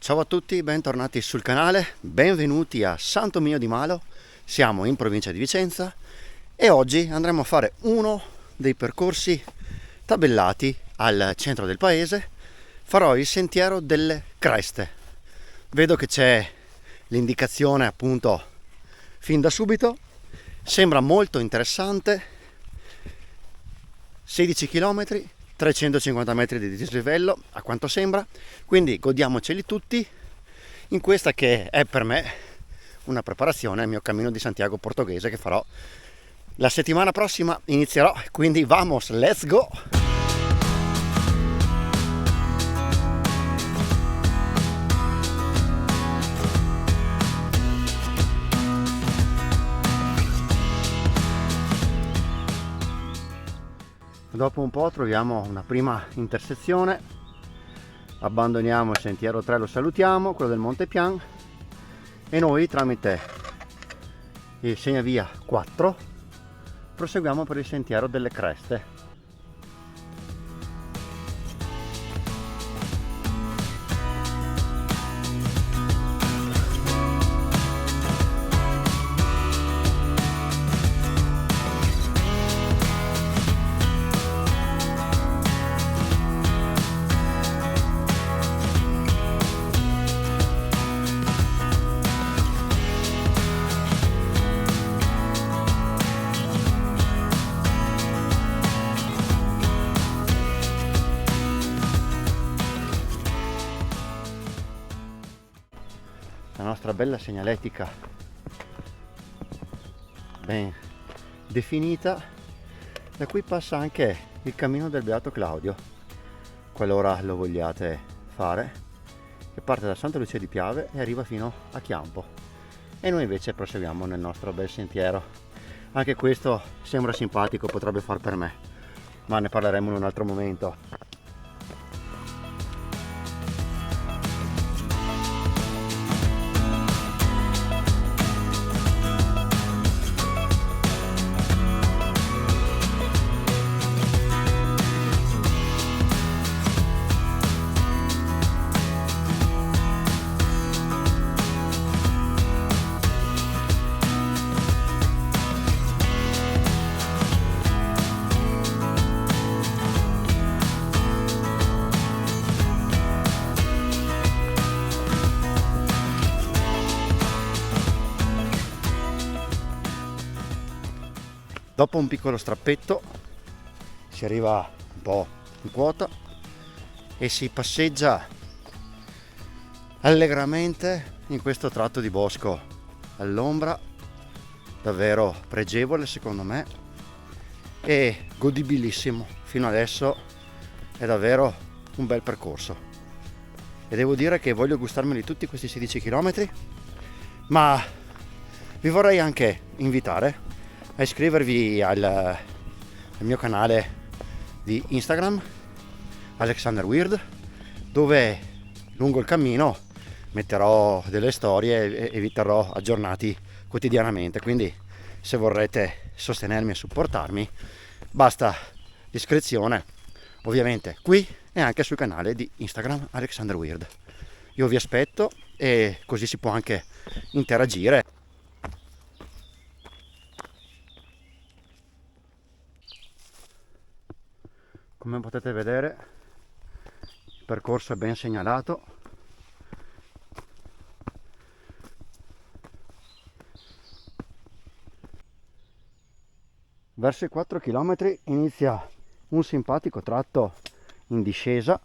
Ciao a tutti, bentornati sul canale, benvenuti a Santo Mio di Malo. Siamo in provincia di Vicenza e oggi andremo a fare uno dei percorsi tabellati al centro del paese. Farò il sentiero delle Creste. Vedo che c'è l'indicazione appunto fin da subito, sembra molto interessante. 16 km, 350 metri di dislivello a quanto sembra, quindi godiamoceli tutti in questa che è per me una preparazione al mio cammino di Santiago portoghese che farò la settimana prossima. Inizierò, quindi vamos, let's go! Dopo un po' troviamo una prima intersezione, abbandoniamo il sentiero 3, lo salutiamo, quello del Monte Pian, e noi tramite il segnavia 4 proseguiamo per il sentiero delle Creste. La nostra bella segnaletica ben definita, da cui passa anche il cammino del Beato Claudio, qualora lo vogliate fare, che parte da Santa Lucia di Piave e arriva fino a Chiampo, e noi invece proseguiamo nel nostro bel sentiero. Anche questo sembra simpatico, potrebbe far per me, ma ne parleremo in un altro momento. Dopo un piccolo strappetto si arriva un po' in quota e si passeggia allegramente in questo tratto di bosco all'ombra, davvero pregevole secondo me e godibilissimo. Fino adesso è davvero un bel percorso e devo dire che voglio gustarmeli tutti questi 16 km, ma vi vorrei anche invitare a iscrivervi al mio canale di Instagram Alexander Weird, dove lungo il cammino metterò delle storie e vi terrò aggiornati quotidianamente, quindi se vorrete sostenermi e supportarmi basta l'iscrizione, ovviamente qui e anche sul canale di Instagram Alexander Weird. Io vi aspetto e così si può anche interagire. Come potete vedere il percorso è ben segnalato. Verso i 4 km inizia un simpatico tratto in discesa,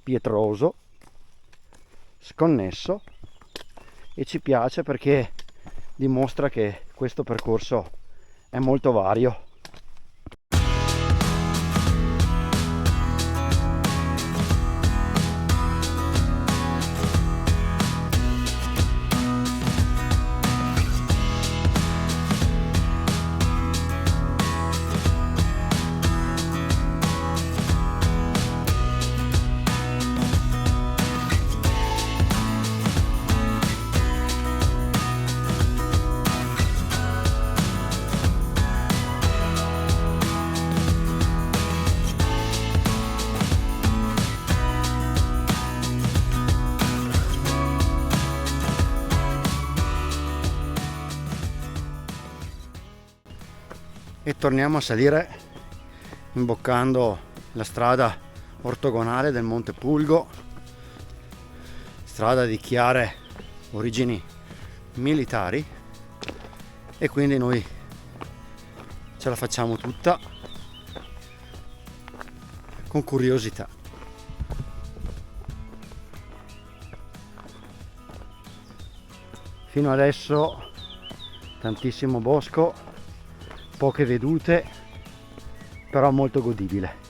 pietroso, sconnesso, e ci piace perché dimostra che questo percorso è molto vario. e torniamo a salire imboccando la strada ortogonale del Monte Pulgo, strada di chiare origini militari, e quindi noi ce la facciamo tutta con curiosità. Fino adesso tantissimo bosco, poche vedute, però molto godibile.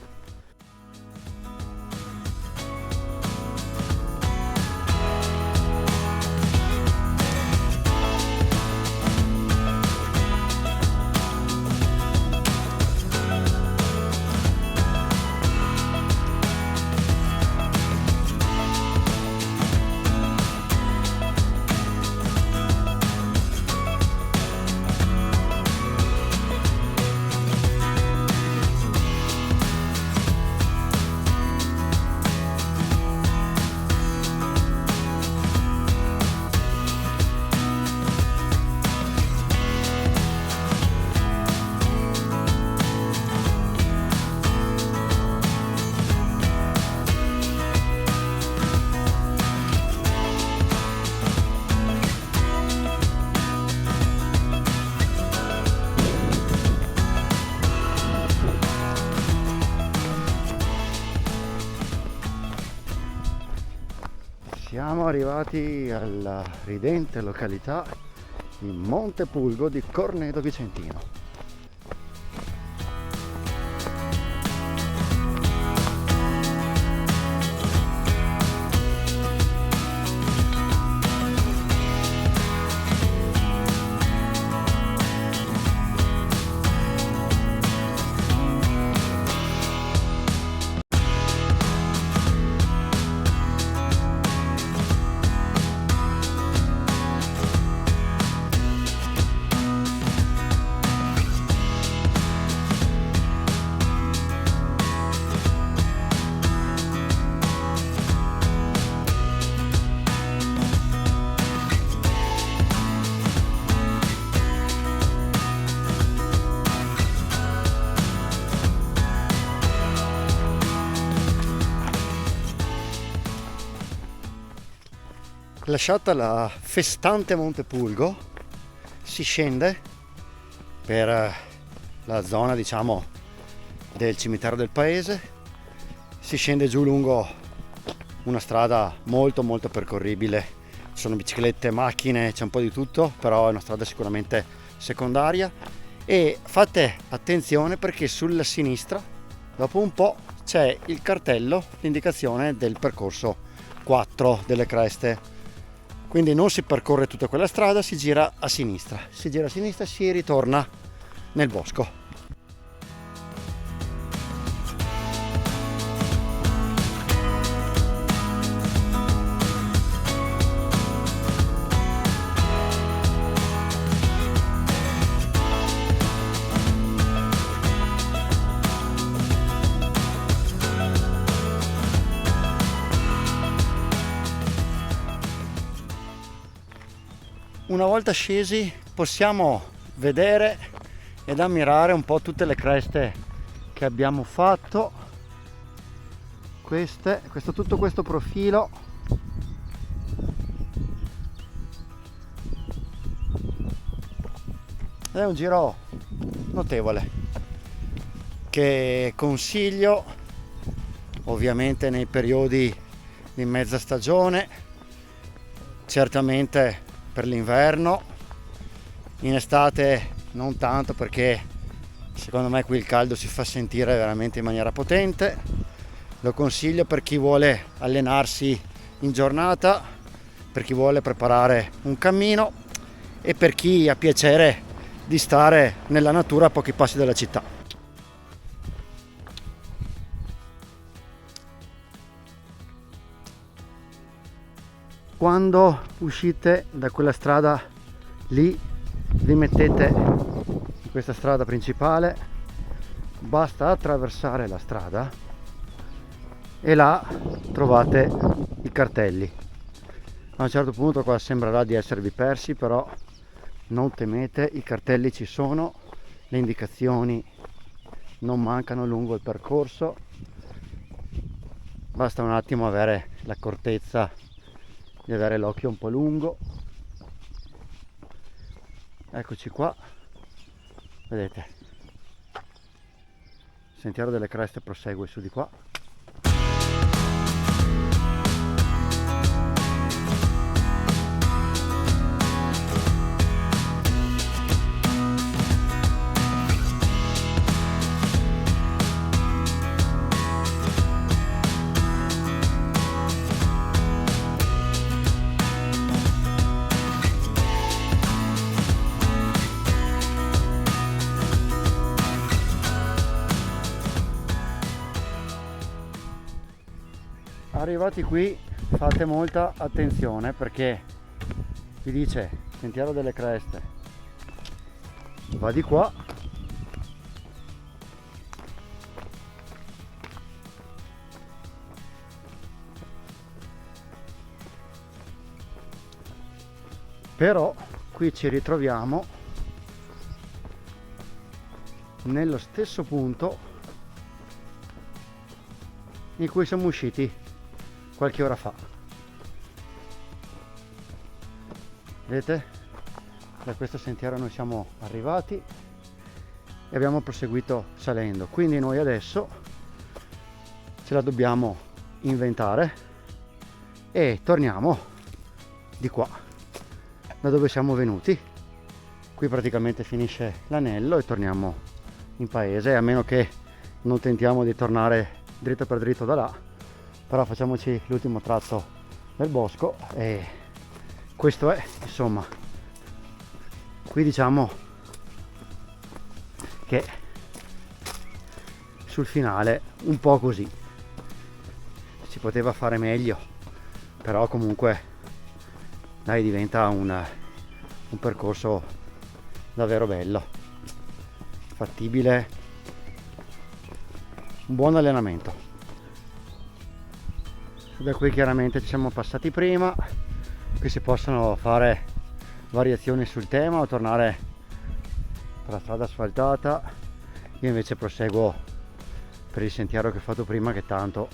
Siamo arrivati alla ridente località di Monte Pulgo di Corneto Vicentino. Lasciata la festante Monte Pulgo, si scende per la zona, diciamo, del cimitero del paese, si scende giù lungo una strada molto percorribile, ci sono biciclette, macchine, c'è un po' di tutto, però è una strada sicuramente secondaria, e fate attenzione perché sulla sinistra dopo un po' c'è il cartello, l'indicazione del percorso 4 delle creste. Quindi non si percorre tutta quella strada, si gira a sinistra, si ritorna nel bosco. Una volta scesi possiamo vedere ed ammirare un po' tutte le creste che abbiamo fatto. Tutto questo profilo è un giro notevole che consiglio ovviamente nei periodi di mezza stagione, certamente per l'inverno, in estate non tanto perché secondo me qui il caldo si fa sentire veramente in maniera potente. Lo consiglio per chi vuole allenarsi in giornata, per chi vuole preparare un cammino e per chi ha piacere di stare nella natura a pochi passi dalla città. Quando uscite da quella strada lì, vi mettete in questa strada principale, basta attraversare la strada e là trovate i cartelli. A un certo punto qua sembrerà di esservi persi, però non temete, i cartelli ci sono le indicazioni non mancano lungo il percorso, basta un attimo avere l'accortezza di avere l'occhio un po' lungo. Eccoci qua, vedete, il Sentiero delle Creste prosegue su di qua. Arrivati qui fate molta attenzione perché vi dice Sentiero delle Creste, va di qua, però qui ci ritroviamo nello stesso punto in cui siamo usciti qualche ora fa. Vedete? Da questo sentiero noi siamo arrivati e abbiamo proseguito salendo, quindi noi adesso ce la dobbiamo inventare e torniamo di qua da dove siamo venuti. Qui praticamente finisce l'anello e torniamo in paese, a meno che non tentiamo di tornare dritto per dritto da là, però facciamoci l'ultimo tratto del bosco e questo è, insomma, qui diciamo che sul finale un po' così, si poteva fare meglio, però comunque dai, diventa un percorso davvero bello, fattibile, un buon allenamento. Da qui chiaramente ci siamo passati prima, qui si possono fare variazioni sul tema o tornare per la strada asfaltata. Io invece proseguo per il sentiero che ho fatto prima, che tanto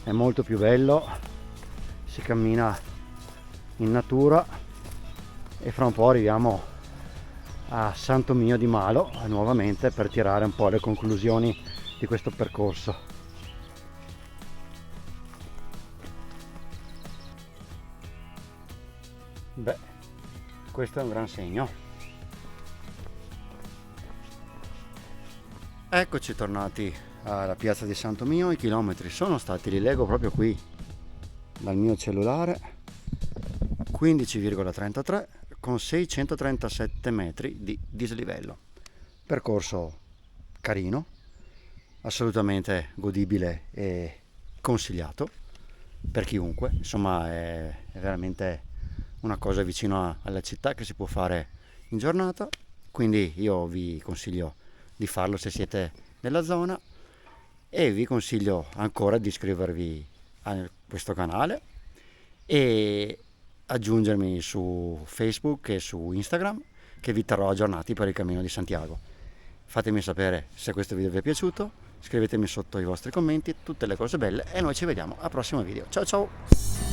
è molto più bello, si cammina in natura e fra un po' arriviamo a Santo Mio di Malo nuovamente per tirare un po' le conclusioni di questo percorso. Beh, questo è un gran segno. Eccoci tornati alla piazza di Santo Mio, i chilometri sono stati, li leggo proprio qui dal mio cellulare, 15,33 con 637 metri di dislivello. Percorso carino, assolutamente godibile e consigliato per chiunque, insomma è veramente una cosa vicino alla città che si può fare in giornata, quindi io vi consiglio di farlo se siete nella zona e vi consiglio ancora di iscrivervi a questo canale e aggiungermi su Facebook e su Instagram, che vi terrò aggiornati per il Cammino di Santiago. Fatemi sapere se questo video vi è piaciuto, scrivetemi sotto i vostri commenti, tutte le cose belle e noi ci vediamo al prossimo video. Ciao ciao!